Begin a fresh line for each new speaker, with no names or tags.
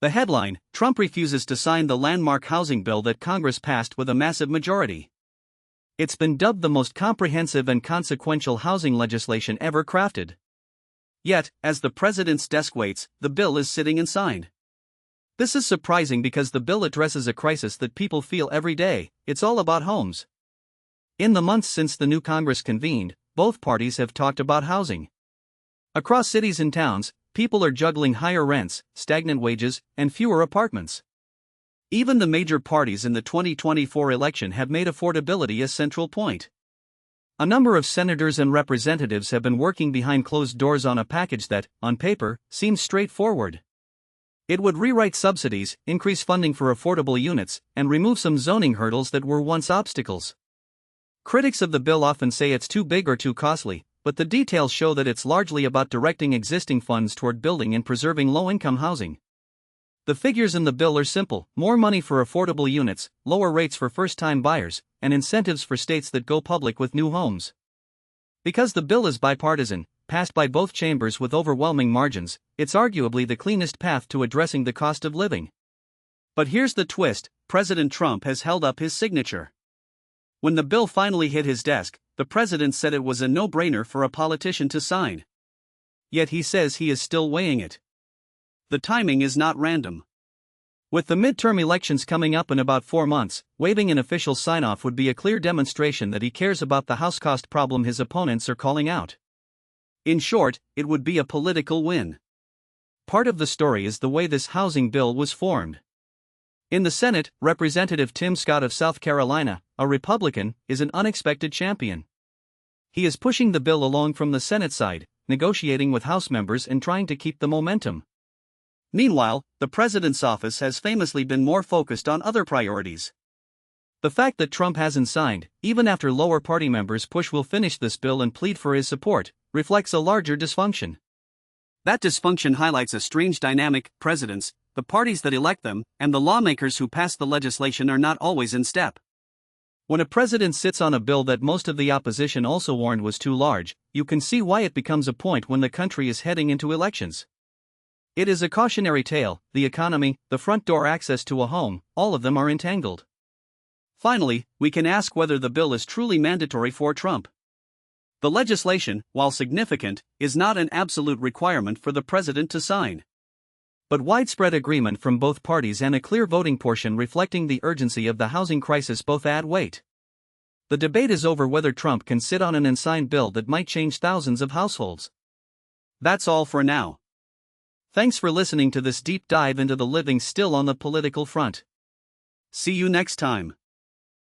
The headline: Trump refuses to sign the landmark housing bill that Congress passed with a massive majority. It's been dubbed the most comprehensive and consequential housing legislation ever crafted. Yet, as the president's desk waits, the bill is sitting unsigned. This is surprising because the bill addresses a crisis that people feel every day. It's all about homes. In the months since the new Congress convened, both parties have talked about housing. Across cities and towns, people are juggling higher rents, stagnant wages, and fewer apartments. Even the major parties in the 2024 election have made affordability a central point. A number of senators and representatives have been working behind closed doors on a package that, on paper, seems straightforward. It would rewrite subsidies, increase funding for affordable units, and remove some zoning hurdles that were once obstacles. Critics of the bill often say it's too big or too costly, but the details show that it's largely about directing existing funds toward building and preserving low-income housing. The figures in the bill are simple: more money for affordable units, lower rates for first-time buyers, and incentives for states that go public with new homes. Because the bill is bipartisan, passed by both chambers with overwhelming margins, it's arguably the cleanest path to addressing the cost of living. But here's the twist: President Trump has held up his signature. When the bill finally hit his desk, the president said it was a no-brainer for a politician to sign. Yet he says he is still weighing it. The timing is not random. With the midterm elections coming up in about 4 months, waiving an official sign-off would be a clear demonstration that he cares about the house cost problem his opponents are calling out. In short, it would be a political win. Part of the story is the way this housing bill was formed. In the Senate, Representative Tim Scott of South Carolina, a Republican, is an unexpected champion. He is pushing the bill along from the Senate side, negotiating with House members and trying to keep the momentum. Meanwhile, the president's office has famously been more focused on other priorities. The fact that Trump hasn't signed, even after lower party members push will finish this bill and plead for his support, reflects a larger dysfunction. That dysfunction highlights a strange dynamic: presidents, the parties that elect them, and the lawmakers who pass the legislation are not always in step. When a president sits on a bill that most of the opposition also warned was too large, you can see why it becomes a point when the country is heading into elections. It is a cautionary tale: the economy, the front door access to a home, all of them are entangled. Finally, we can ask whether the bill is truly mandatory for Trump. The legislation, while significant, is not an absolute requirement for the president to sign. But widespread agreement from both parties and a clear voting portion reflecting the urgency of the housing crisis both add weight. The debate is over whether Trump can sit on an unsigned bill that might change thousands of households. That's all for now. Thanks for listening to this deep dive into the living still on the political front. See you next time.